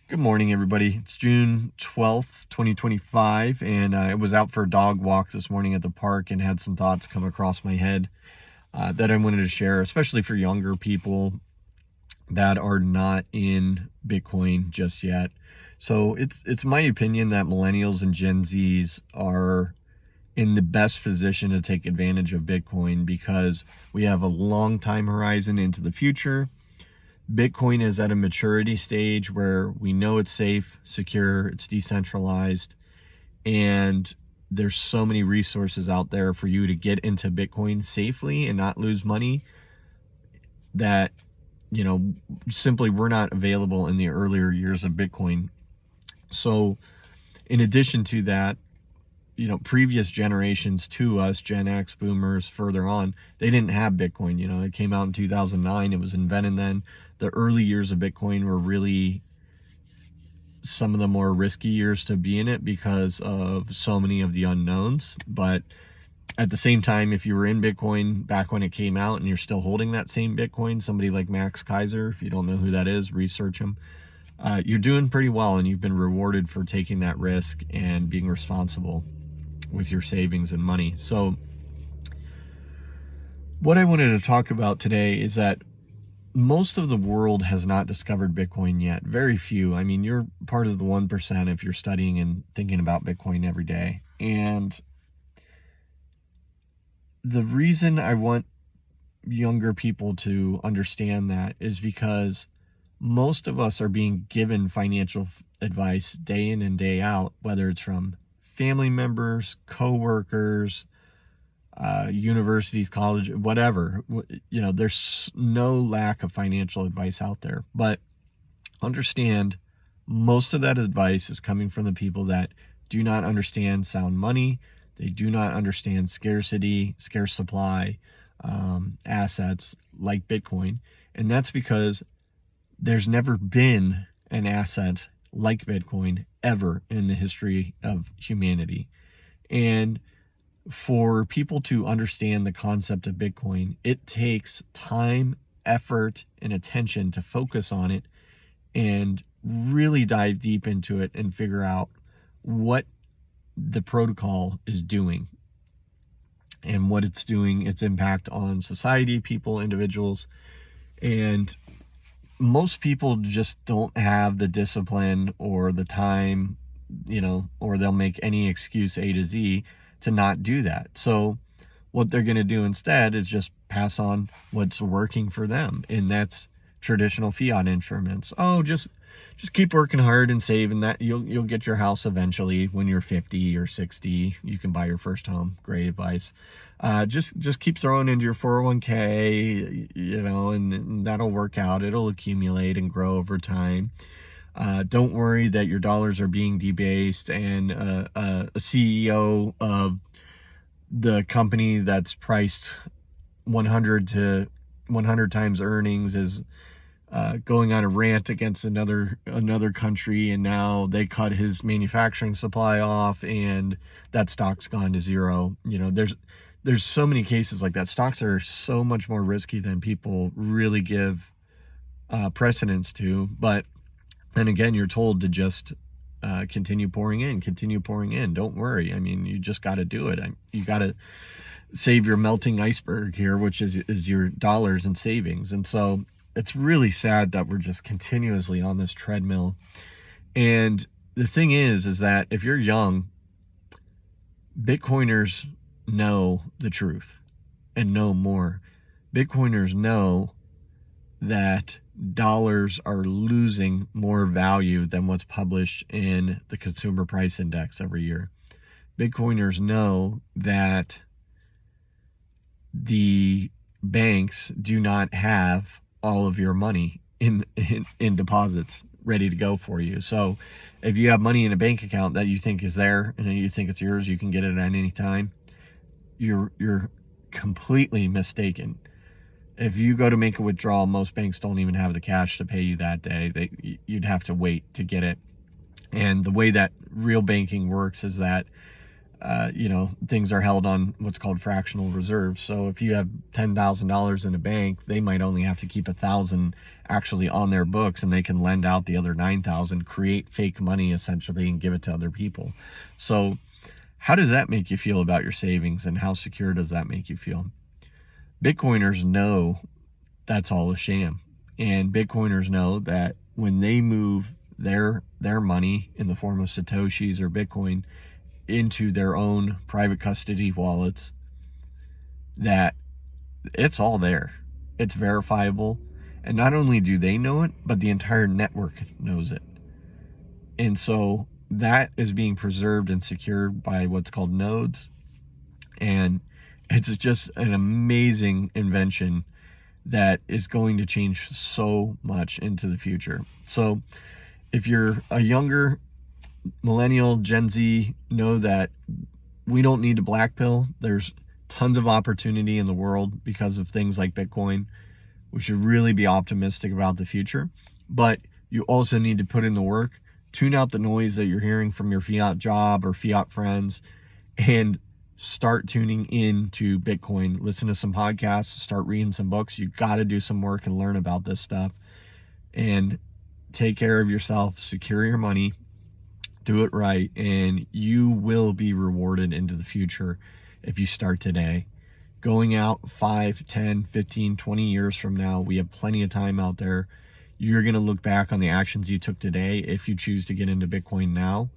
Good morning, everybody. It's June 12th, 2025, and I was out for a dog walk this morning at the park and had some thoughts come across my head that I wanted to share, especially for younger people that are not in Bitcoin just yet. So it's my opinion that millennials and Gen Zs are in the best position to take advantage of Bitcoin because we have a long time horizon into the future. Bitcoin is at a maturity stage where we know it's safe, secure, it's decentralized, and there's so many resources out there for you to get into Bitcoin safely and not lose money that, simply were not available in the earlier years of Bitcoin. So in addition to that, previous generations to us, Gen X, boomers, further on, they didn't have Bitcoin. It came out in 2009. It was invented then. The early years of Bitcoin were really some of the more risky years to be in it because of so many of the unknowns. But at the same time, if you were in Bitcoin back when it came out and you're still holding that same Bitcoin, somebody like Max Kaiser, if you don't know who that is, research him. You're doing pretty well, and you've been rewarded for taking that risk and being responsible with your savings and money. So what I wanted to talk about today is that most of the world has not discovered Bitcoin yet. Very few. I mean, you're part of the 1% if you're studying and thinking about Bitcoin every day. And the reason I want younger people to understand that is because most of us are being given financial advice day in and day out, whether it's from family members, co-workers, universities, college, whatever. There's no lack of financial advice out there. But understand, most of that advice is coming from the people that do not understand sound money. They do not understand scarcity, scarce supply, assets like Bitcoin. And that's because there's never been an asset like Bitcoin ever in the history of humanity. And for people to understand the concept of Bitcoin, it takes time, effort, and attention to focus on it and really dive deep into it and figure out what the protocol is doing and what it's doing, its impact on society, people, individuals. And most people just don't have the discipline or the time, or they'll make any excuse A to Z to not do that. So what they're going to do instead is just pass on what's working for them, and that's traditional fiat instruments. Oh, just keep working hard and save, and that you'll get your house eventually when you're 50 or 60. You can buy your first home. Great advice. Just keep throwing into your 401k, and that'll work out. It'll accumulate and grow over time. Don't worry that your dollars are being debased, and a CEO of the company that's priced 100 times earnings is going on a rant against another country, and now they cut his manufacturing supply off, and that stock's gone to zero. There's so many cases like that. Stocks are so much more risky than people really give precedence to. But then again, you're told to just continue pouring in. Don't worry. I mean, you just got to do it. You got to save your melting iceberg here, which is your dollars and savings. And so it's really sad that we're just continuously on this treadmill. And the thing is that if you're young, Bitcoiners know the truth and know more. Bitcoiners know that dollars are losing more value than what's published in the consumer price index every year. Bitcoiners know that the banks do not have all of your money in deposits ready to go for you. So if you have money in a bank account that you think is there and you think it's yours, you can get it at any time, you're completely mistaken. If you go to make a withdrawal, most banks don't even have the cash to pay you that day. You'd have to wait to get it. And the way that real banking works is that things are held on what's called fractional reserves. So if you have $10,000 in a bank, they might only have to keep 1,000 actually on their books, and they can lend out the other 9,000, create fake money essentially, and give it to other people. So how does that make you feel about your savings, and how secure does that make you feel? Bitcoiners know that's all a sham. And Bitcoiners know that when they move their money in the form of Satoshis or Bitcoin into their own private custody wallets, that it's all there. It's verifiable. And not only do they know it, but the entire network knows it. And so that is being preserved and secured by what's called nodes. And it's just an amazing invention that is going to change so much into the future. So if you're a younger millennial, Gen Z, know that we don't need to black pill. There's tons of opportunity in the world because of things like Bitcoin. We should really be optimistic about the future, but you also need to put in the work, tune out the noise that you're hearing from your fiat job or fiat friends, and start tuning in to Bitcoin. Listen to some podcasts, start reading some books. You got to do some work and learn about this stuff, and take care of yourself, secure your money, do it right, and you will be rewarded into the future if you start today. Going out 5, 10, 15, 20 years from now, we have plenty of time out there. You're going to look back on the actions you took today if you choose to get into Bitcoin now,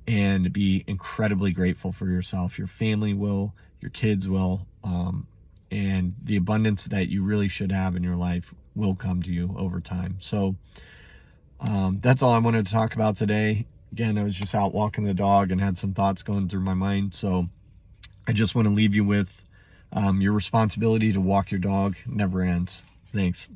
and be incredibly grateful for yourself. Your family will, your kids will, and the abundance that you really should have in your life will come to you over time. So that's all I wanted to talk about today. Again, I was just out walking the dog and had some thoughts going through my mind. So I just want to leave you with your responsibility to walk your dog never ends. Thanks.